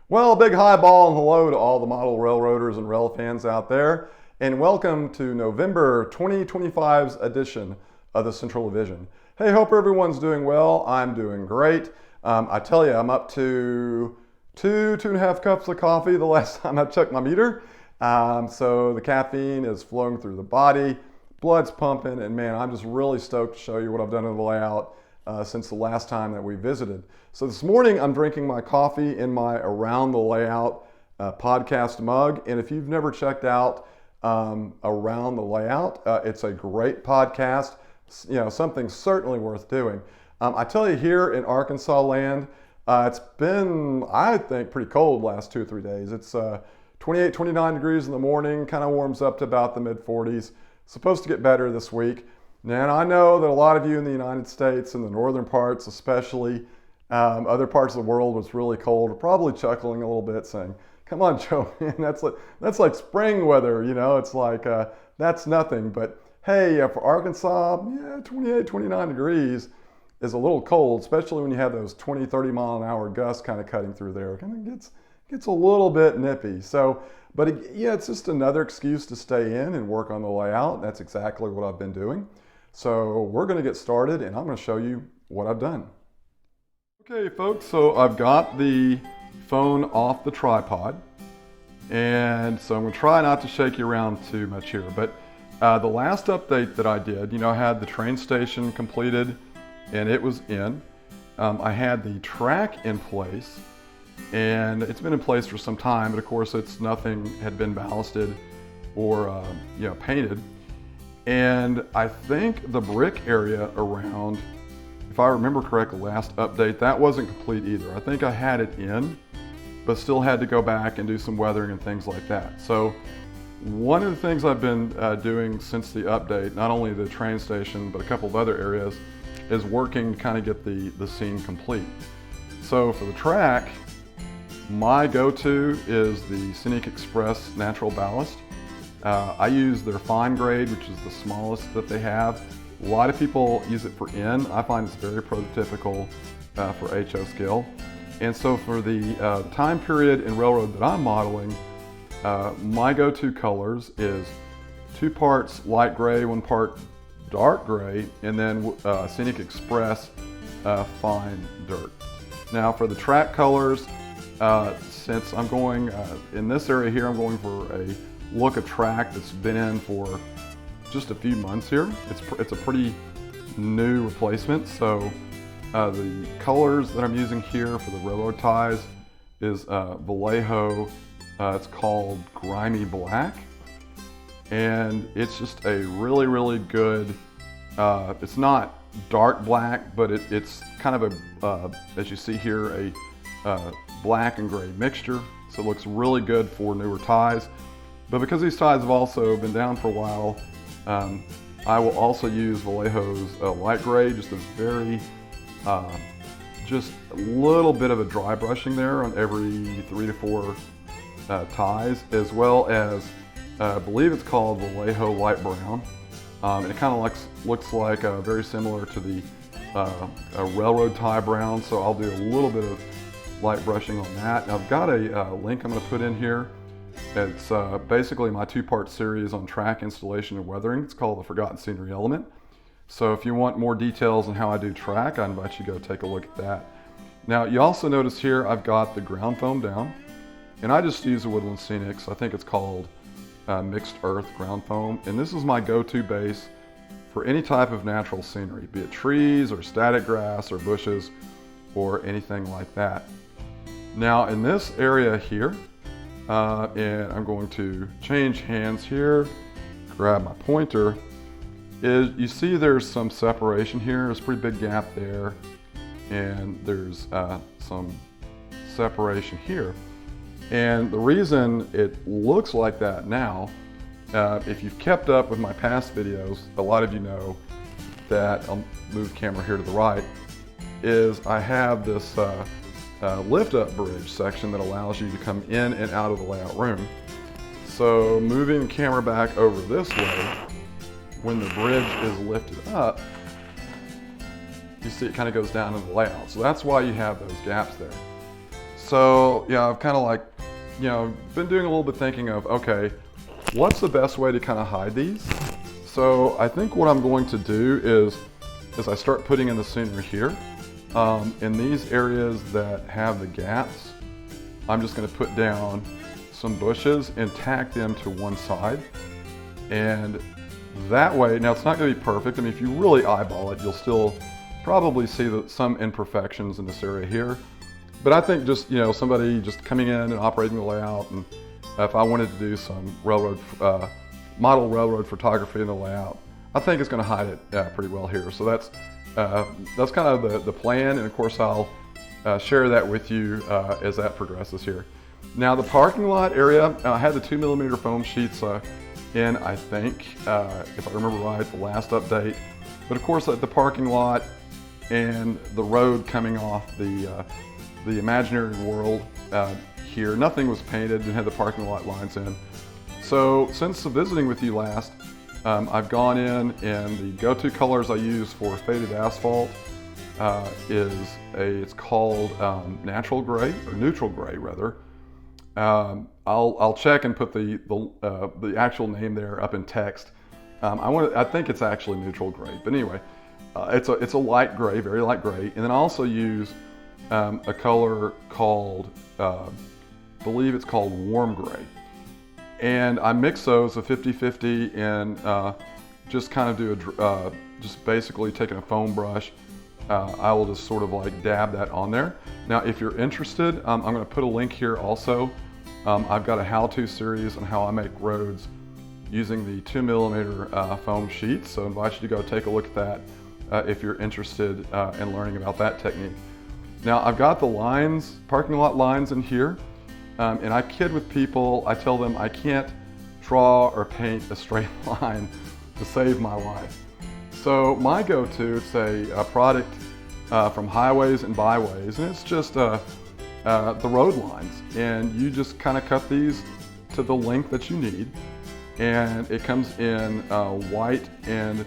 Well, big highball and hello to all the model railroaders and rail fans out there, and welcome to November 2025's edition of the Central Division. Hey, hope everyone's doing well. I'm doing great. I tell you, I'm up to two and a half cups of coffee the last time I checked my meter. So the caffeine is flowing through the body, blood's pumping, and man, I'm just really stoked to show you what I've done in the layout since the last time that we visited. So this morning I'm drinking my coffee in my Around the Layout podcast mug. And if you've never checked out Around the Layout, it's a great podcast, something certainly worth doing. I tell you, here in Arkansas land, it's been, I think, pretty cold last 2 or 3 days. It's 28, 29 degrees in the morning, kind of warms up to about the mid 40s. Supposed to get better this week. Now, I know that a lot of you in the United States, in the northern parts especially, other parts of the world was really cold, are probably chuckling a little bit saying, come on, Joe, man, that's like spring weather, it's like, that's nothing. But hey, for Arkansas, 28, 29 degrees is a little cold, especially when you have those 20, 30 mile an hour gusts kind of cutting through there. It kind of gets a little bit nippy. So, but it's just another excuse to stay in and work on the layout. That's exactly what I've been doing. So we're going to get started and I'm going to show you what I've done. Okay, folks, so I've got the phone off the tripod, and so I'm going to try not to shake you around too much here. But the last update that I did, I had the train station completed and it was in. I had the track in place, and it's been in place for some time, but of course nothing had been ballasted or painted. And I think the brick area around, if I remember correctly, last update, that wasn't complete either. I think I had it in, but still had to go back and do some weathering and things like that. So one of the things I've been doing since the update, not only the train station, but a couple of other areas, is working to kind of get the scene complete. So for the track, my go-to is the Scenic Express Natural Ballast. I use their fine grade, which is the smallest that they have. A lot of people use it for N. I find it's very prototypical for HO scale. And so for the time period in railroad that I'm modeling, my go-to colors is 2 parts light gray, 1 part dark gray, and then Scenic Express fine dirt. Now for the track colors, since I'm going in this area here, I'm going for a look of track that's been in for just a few months here. It's a pretty new replacement. So the colors that I'm using here for the railroad ties is Vallejo. It's called Grimy Black, and it's just a really, really good. It's not dark black, but it's kind of a, as you see here, a black and gray mixture. So it looks really good for newer ties. But because these ties have also been down for a while, I will also use Vallejo's light gray, just a very, just a little bit of a dry brushing there on every 3 to 4 ties, as well as, I believe it's called Vallejo Light Brown. And it kind of looks like very similar to the a railroad tie brown, so I'll do a little bit of light brushing on that. Now I've got a link I'm going to put in here. It's basically my 2-part series on track installation and weathering. It's called the Forgotten Scenery Element. So if you want more details on how I do track, I invite you to go take a look at that. Now you also notice here I've got the ground foam down, and I just use the Woodland Scenics. I think it's called Mixed Earth Ground Foam, and this is my go-to base for any type of natural scenery, be it trees or static grass or bushes or anything like that. Now in this area here, and I'm going to change hands here, grab my pointer, you see there's some separation here. There's a pretty big gap there, and there's some separation here. And the reason it looks like that now, if you've kept up with my past videos, a lot of you know that, I'll move the camera here to the right, is I have this lift-up bridge section that allows you to come in and out of the layout room. So moving the camera back over this way, when the bridge is lifted up, you see it kind of goes down in the layout. So that's why you have those gaps there. So yeah, I've kind of like, been doing a little bit thinking of, okay, what's the best way to kind of hide these? So I think what I'm going to do is I start putting in the scenery here. In these areas that have the gaps, I'm just going to put down some bushes and tack them to one side. And that way, now it's not going to be perfect. I mean, if you really eyeball it, you'll still probably see some imperfections in this area here. But I think just, somebody just coming in and operating the layout, and if I wanted to do some model railroad photography in the layout, I think it's going to hide it pretty well here. So that's kind of the plan, and of course I'll share that with you as that progresses here. Now the parking lot area, I had the 2mm foam sheets in, I think, if I remember right, the last update. But of course at the parking lot and the road coming off the imaginary world here, nothing was painted, didn't have the parking lot lines in. So since visiting with you last, I've gone in, and the go-to colors I use for faded asphalt it's called natural gray, or neutral gray rather. I'll check and put the actual name there up in text. I think it's actually neutral gray, but anyway, it's a light gray, very light gray. And then I also use a color called, I believe it's called warm gray. And I mix those a 50-50 and just kind of do just basically taking a foam brush. I will just sort of like dab that on there. Now, if you're interested, I'm going to put a link here also. I've got a how-to series on how I make roads using the 2mm foam sheets. So I invite you to go take a look at that if you're interested in learning about that technique. Now, I've got the lines, parking lot lines in here. And I kid with people, I tell them I can't draw or paint a straight line to save my life. So my go-to, it's a product from Highways and Byways, and it's just the road lines. And you just kind of cut these to the length that you need. And it comes in white and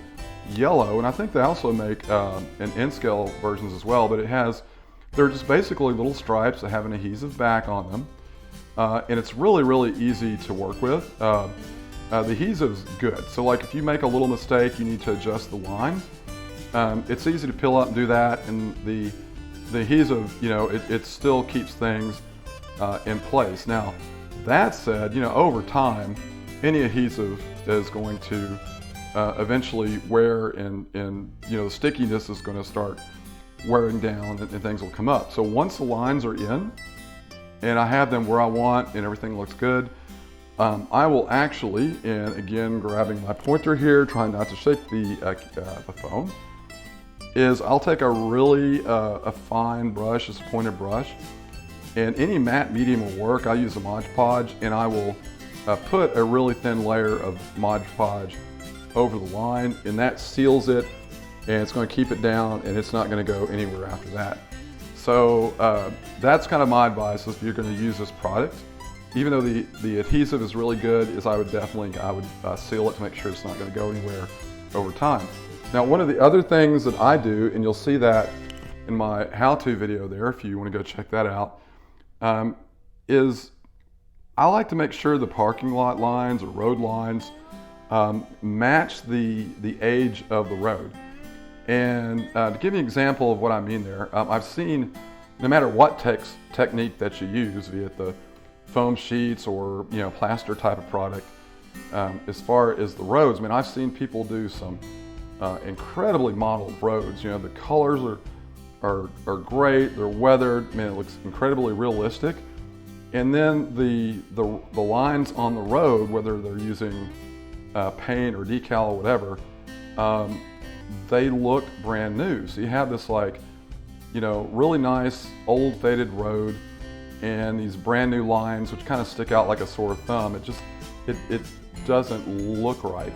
yellow, and I think they also make an N-scale versions as well, but they're just basically little stripes that have an adhesive back on them. And it's really, really easy to work with. The adhesive's good. So like if you make a little mistake, you need to adjust the line. It's easy to peel up and do that. And the adhesive, it still keeps things in place. Now, that said, over time, any adhesive is going to eventually wear, and the stickiness is going to start wearing down, and things will come up. So once the lines are in, and I have them where I want, and everything looks good, I will actually, and again, grabbing my pointer here, trying not to shake the foam, I'll take a really fine brush, just a pointed brush, and any matte medium will work. I use a Mod Podge, and I will put a really thin layer of Mod Podge over the line, and that seals it, and it's going to keep it down, and it's not going to go anywhere after that. So that's kind of my advice if you're going to use this product. Even though the adhesive is really good, I would seal it to make sure it's not going to go anywhere over time. Now, one of the other things that I do, and you'll see that in my how-to video there if you want to go check that out, is I like to make sure the parking lot lines or road lines match the age of the road. And to give you an example of what I mean there, I've seen, no matter what technique that you use, be it the foam sheets or plaster type of product, as far as the roads, I've seen people do some incredibly modeled roads. The colors are great, they're weathered, it looks incredibly realistic. And then the lines on the road, whether they're using paint or decal or whatever, they look brand new. So you have this really nice old faded road and these brand new lines which kind of stick out like a sore thumb. It doesn't look right.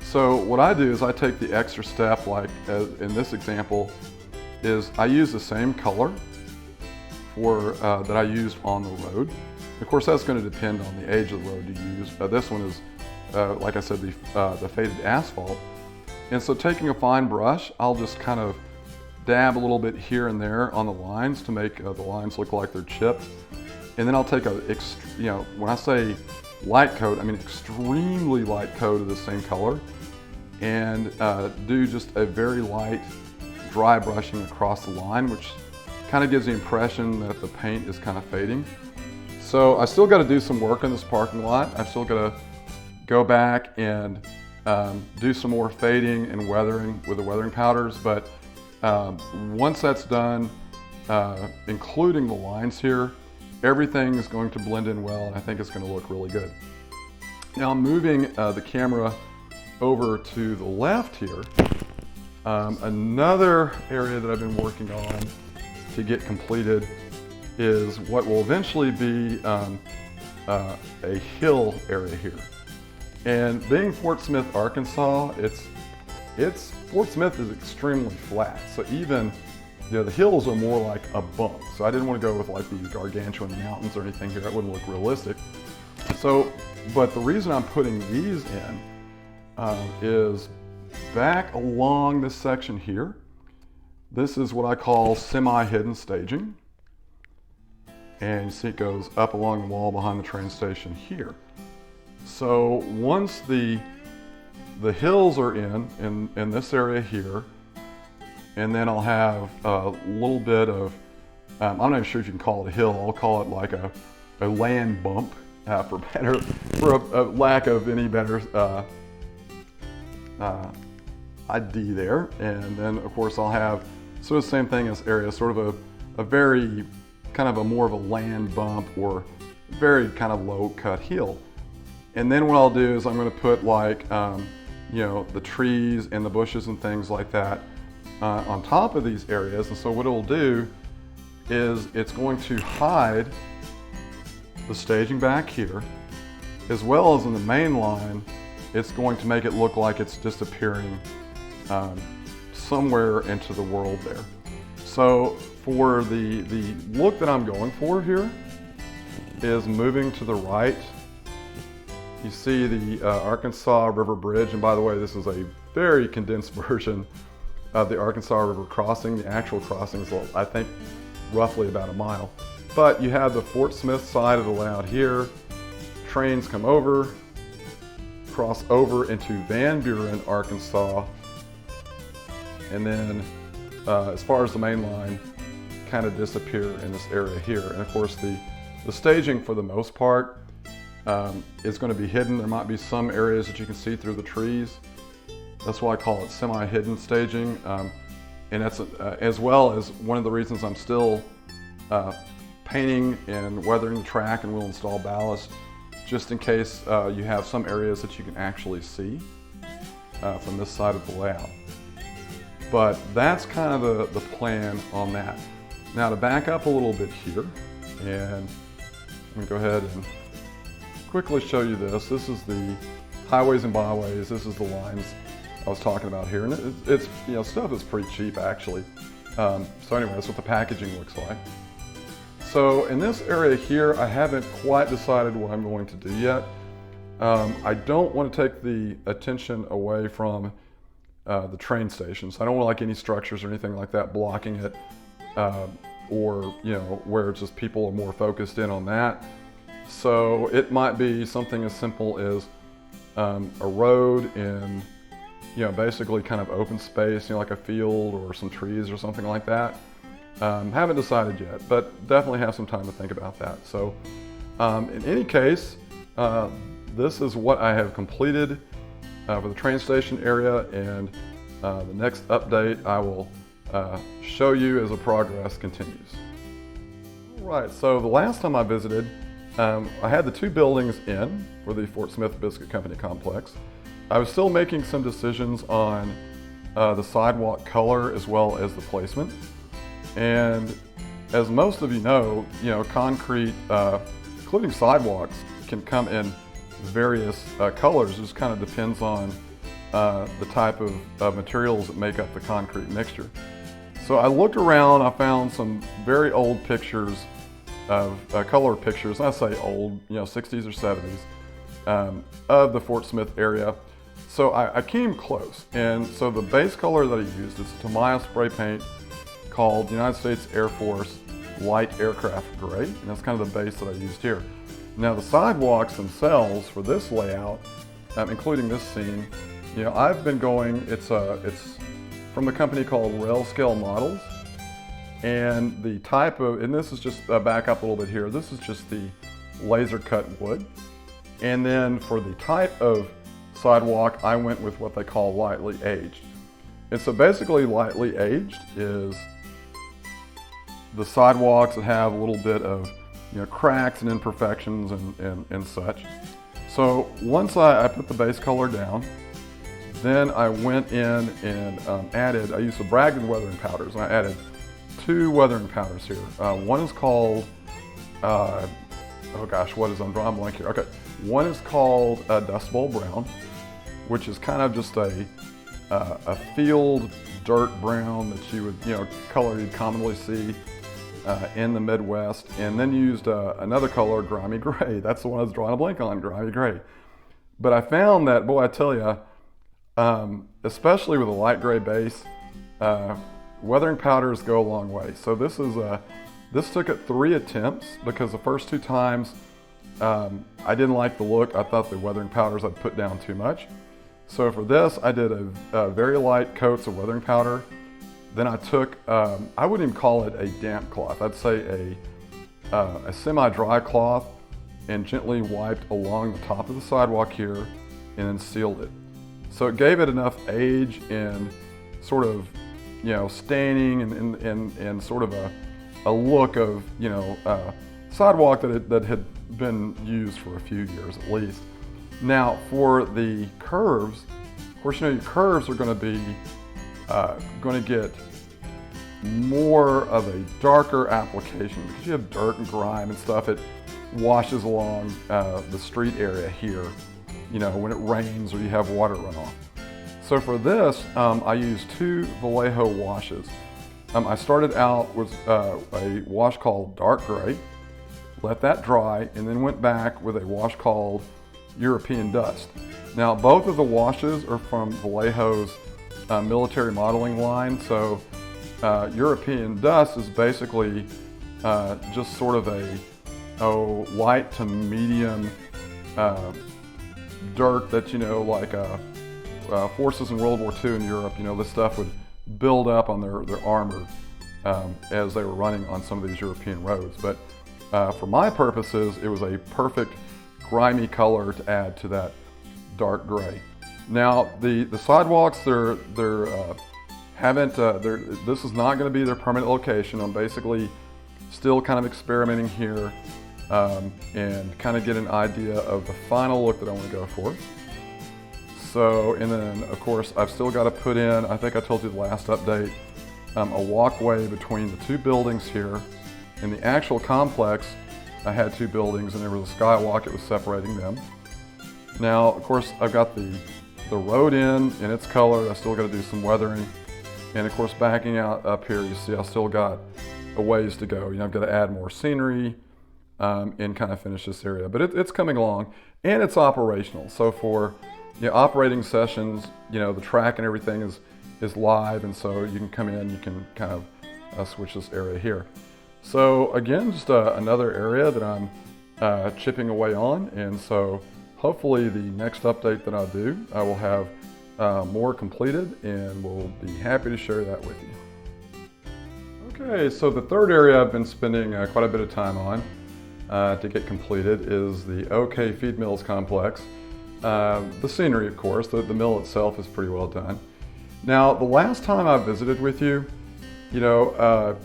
So what I do is I take the extra step, like in this example, is I use the same color that I used on the road. Of course, that's going to depend on the age of the road you use. This one is, like I said, the faded asphalt. And so taking a fine brush, I'll just kind of dab a little bit here and there on the lines to make the lines look like they're chipped. And then I'll take when I say light coat, I mean extremely light coat of the same color, and do just a very light dry brushing across the line, which kind of gives the impression that the paint is kind of fading. So I still got to do some work in this parking lot. I've still got to go back and do some more fading and weathering with the weathering powders, but once that's done, including the lines here, everything is going to blend in well, and I think it's going to look really good. Now I'm moving the camera over to the left here. Another area that I've been working on to get completed is what will eventually be a hill area here. And being Fort Smith, Arkansas, Fort Smith is extremely flat. So even, the hills are more like a bump. So I didn't want to go with like these gargantuan mountains or anything here. That wouldn't look realistic. So, but the reason I'm putting these in is back along this section here. This is what I call semi-hidden staging. And you see it goes up along the wall behind the train station here. So once the hills are in this area here, and then I'll have a little bit of, I'm not even sure if you can call it a hill, I'll call it like a land bump for a lack of any better ID there. And then of course I'll have sort of the same thing as area, sort of a very kind of a more of a land bump or very kind of low cut hill. And then what I'll do is I'm going to put like, the trees and the bushes and things like that on top of these areas. And so what it'll do is it's going to hide the staging back here, as well as in the main line, it's going to make it look like it's disappearing somewhere into the world there. So for the look that I'm going for here is moving to the right. You see the Arkansas River Bridge, and by the way, this is a very condensed version of the Arkansas River crossing. The actual crossing is, I think, roughly about a mile. But you have the Fort Smith side of the layout here. Trains come over, cross over into Van Buren, Arkansas, and then as far as the main line, kind of disappear in this area here. And of course, the staging for the most part is going to be hidden. There might be some areas that you can see through the trees. That's why I call it semi-hidden staging. And that's as well as one of the reasons I'm still painting and weathering the track, and we'll install ballast just in case you have some areas that you can actually see from this side of the layout. But that's kind of the plan on that. Now to back up a little bit here, and I'm going to go ahead and quickly show you this. This is the highways and byways. This is the lines I was talking about here, and it's stuff is pretty cheap actually. So anyway, that's what the packaging looks like. So in this area here, I haven't quite decided what I'm going to do yet. I don't want to take the attention away from the train station. So I don't want like any structures or anything like that blocking it, or where it's just people are more focused in on that. So it might be something as simple as a road in basically kind of open space, like a field or some trees or something like that. Haven't decided yet, but definitely have some time to think about that. So in any case, this is what I have completed for the train station area, and the next update I will show you as the progress continues. All right, so the last time I visited, I had the two buildings in for the Fort Smith Biscuit Company complex. I was still making some decisions on the sidewalk color as well as the placement. And as most of you know, concrete, including sidewalks, can come in various colors. It just kind of depends on the type of materials that make up the concrete mixture. So I looked around, I found some very old pictures of color pictures, and I say old, 60s or 70s, of the Fort Smith area. So I came close, and so the base color that I used is Tamiya spray paint called United States Air Force Light Aircraft Gray, and that's kind of the base that I used here. Now the sidewalks themselves for this layout, including this scene, you know, I've been going, it's from the company called Rail Scale Models, and the type of, and this is just, back up a little bit here, this is just the laser cut wood. And then for the type of sidewalk, I went with what they call lightly aged. And so basically lightly aged is the sidewalks that have a little bit of, you know, cracks and imperfections and such. So once I put the base color down, then I went in and added, I used the Bragdon weathering powders, and I added 2 weathering powders here. One is called, oh gosh, what is, I'm drawing blank here. Okay, one is called Dust Bowl Brown, which is kind of just a field dirt brown that you would, you know, color you'd commonly see in the Midwest, and then used another color, Grimy Gray. That's the one I was drawing a blank on, Grimy Gray. But I found that, boy, I tell you, especially with a light gray base, weathering powders go a long way. So this is this took it 3 attempts, because the first 2 times I didn't like the look. I thought the weathering powders I'd put down too much. So for this, I did a very light coats of weathering powder. Then I took, I wouldn't even call it a damp cloth. I'd say a semi-dry cloth, and gently wiped along the top of the sidewalk here, and then sealed it. So it gave it enough age and sort of, you know, staining and sort of a look of, you know, sidewalk that had been used for a few years at least. Now for the curves, of course, you know, your curves are going to be going to get more of a darker application because you have dirt and grime and stuff. It washes along the street area here, you know, when it rains or you have water runoff. So for this, I used 2 Vallejo washes. I started out with a wash called Dark Gray, let that dry, and then went back with a wash called European Dust. Now both of the washes are from Vallejo's military modeling line. So European Dust is basically just sort of a light to medium dirt that, you know, like forces in World War II in Europe, you know, this stuff would build up on their armor as they were running on some of these European roads. But for my purposes, it was a perfect grimy color to add to that dark gray. Now the sidewalks, this is not going to be their permanent location. I'm basically still kind of experimenting here and kind of get an idea of the final look that I want to go for. So, and then of course I've still got to put in, I think I told you the last update, a walkway between the 2 buildings here. In the actual complex, I had 2 buildings and there was a skywalk that was separating them. Now, of course, I've got the road in its color. I still got to do some weathering. And of course, backing out up here, you see I still got a ways to go. You know, I've got to add more scenery and kind of finish this area. But it's coming along, and it's operational. So for, you know, operating sessions, you know, the track and everything is live, and so you can come in, you can kind of switch this area here. So again, just another area that I'm chipping away on, and so hopefully the next update that I do, I will have more completed, and we'll be happy to share that with you. Okay, so the third area I've been spending quite a bit of time on to get completed is the OK Feed Mills complex. The scenery, of course, the mill itself is pretty well done. Now, the last time I visited with you, you know,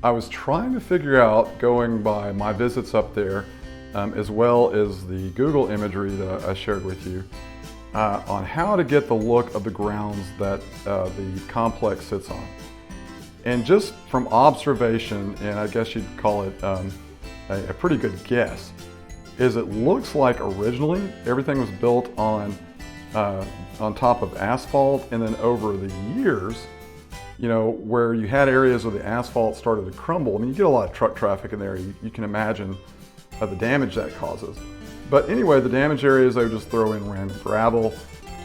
I was trying to figure out, going by my visits up there, as well as the Google imagery that I shared with you, on how to get the look of the grounds that the complex sits on. And just from observation, and I guess you'd call it a pretty good guess, is it looks like originally everything was built on top of asphalt, and then over the years, you know, where you had areas where the asphalt started to crumble. I mean, you get a lot of truck traffic in there. You can imagine the damage that causes. But anyway, the damage areas, they would just throw in random gravel to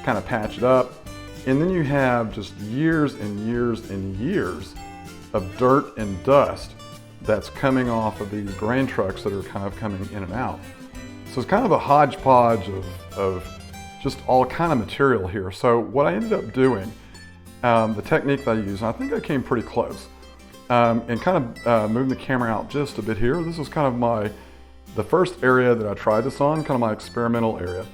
kind of patch it up. And then you have just years and years and years of dirt and dust that's coming off of these grain trucks that are kind of coming in and out. So it's kind of a hodgepodge of just all kind of material here. So what I ended up doing, the technique that I used, and I think I came pretty close, and kind of moving the camera out just a bit here. This was kind of the first area that I tried this on, kind of my experimental area.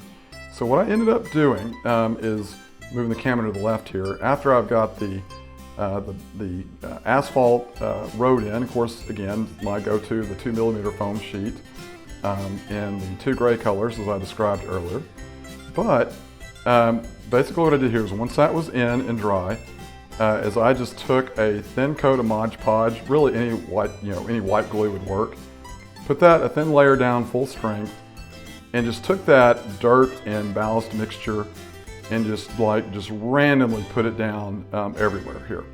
So what I ended up doing is moving the camera to the left here. After I've got the asphalt road in, of course, again, my go-to, the 2mm foam sheet in the 2 gray colors as I described earlier. But basically what I did here is once that was in and dry, is I just took a thin coat of Mod Podge, really any white glue would work, put that a thin layer down full strength, and just took that dirt and ballast mixture and just randomly put it down everywhere here.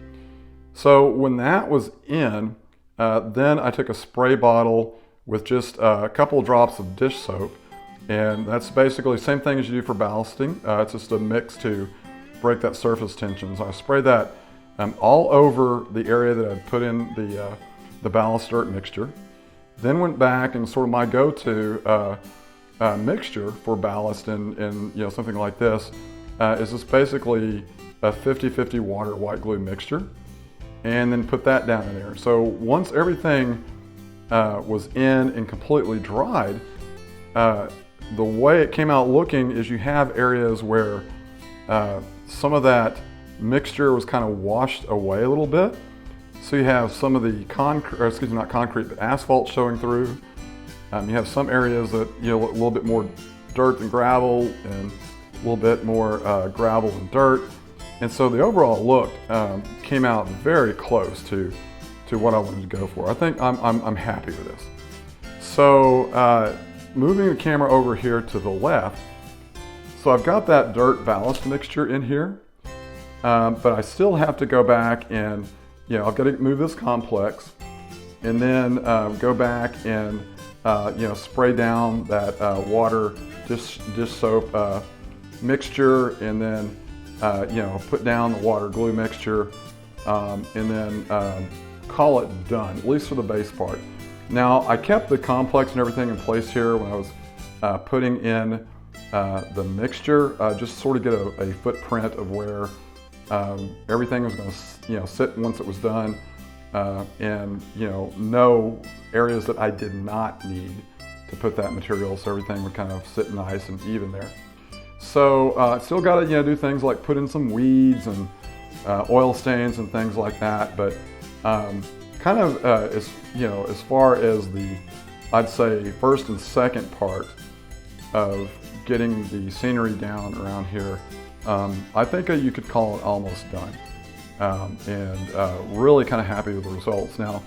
So when that was in, then I took a spray bottle with just a couple of drops of dish soap, and that's basically the same thing as you do for ballasting. It's just a mix to break that surface tension. So I sprayed that all over the area that I'd put in the ballast dirt mixture. Then went back and sort of my go-to mixture for ballast and something like this is just basically a 50-50 water white glue mixture, and then put that down in there. So once everything was in and completely dried, the way it came out looking is you have areas where some of that mixture was kind of washed away a little bit. So you have some of the asphalt showing through. You have some areas that, a little bit more dirt and gravel, and a little bit more gravel and dirt. And so the overall look came out very close to what I wanted to go for. I think I'm happy with this. So moving the camera over here to the left, so I've got that dirt ballast mixture in here, but I still have to go back and, I've got to move this complex, and then go back and spray down that water dish soap mixture, and then put down the water glue mixture, and then call it done, at least for the base part. Now, I kept the complex and everything in place here when I was putting in the mixture, just sort of get a footprint of where everything was going to sit once it was done, and no areas that I did not need to put that material, so everything would kind of sit nice and even there. So still got to do things like put in some weeds and oil stains and things like that, but kind of as far as I'd say first and second part of getting the scenery down around here, I think you could call it almost done, and really kind of happy with the results. Now,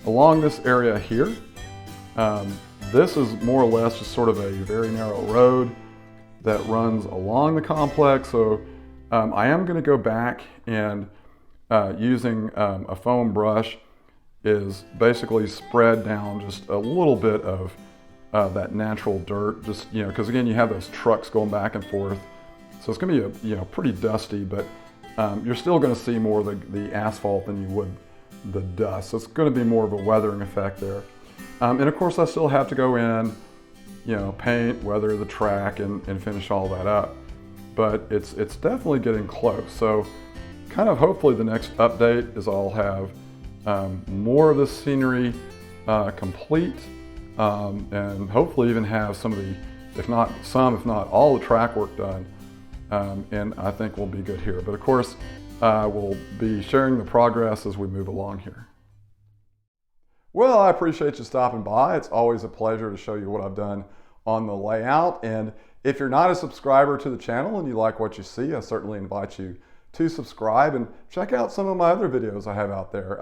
along this area here, this is more or less just sort of a very narrow road that runs along the complex. So I am going to go back and using a foam brush is basically spread down just a little bit of that natural dirt, just because again you have those trucks going back and forth, so it's going to be pretty dusty, but you're still going to see more of the asphalt than you would the dust. So it's going to be more of a weathering effect there, and of course I still have to go in, paint, weather the track, and finish all that up. But it's definitely getting close. So kind of hopefully the next update is I'll have more of the scenery complete, and hopefully even have some of the, if not all the track work done, and I think we'll be good here. But of course, we'll be sharing the progress as we move along here. Well, I appreciate you stopping by. It's always a pleasure to show you what I've done on the layout. And if you're not a subscriber to the channel and you like what you see, I certainly invite you to subscribe and check out some of my other videos I have out there.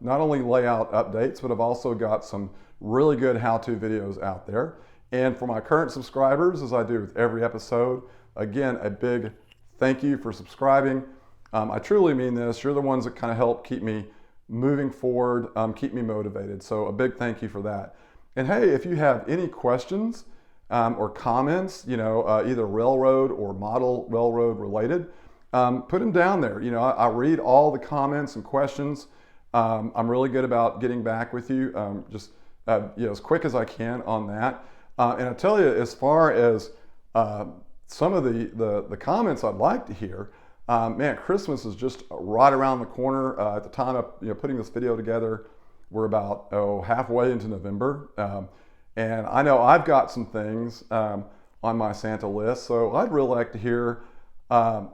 Not only layout updates, but I've also got some really good how-to videos out there. And for my current subscribers, as I do with every episode, again, a big thank you for subscribing. I truly mean this. You're the ones that kind of help keep me moving forward, keep me motivated. So a big thank you for that. And hey, if you have any questions or comments, either railroad or model railroad related, put them down there. I read all the comments and questions. I'm really good about getting back with you, just as quick as I can on that. And I tell you, as far as some of the comments I'd like to hear, man, Christmas is just right around the corner. At the time of putting this video together, we're about halfway into November, and I know I've got some things on my Santa list. So I'd really like to hear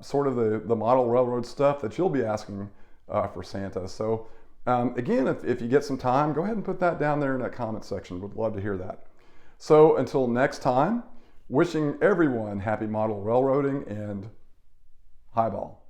sort of the model railroad stuff that you'll be asking for Santa. So again, if you get some time, go ahead and put that down there in that comment section. Would love to hear that. So until next time, wishing everyone happy model railroading and highball.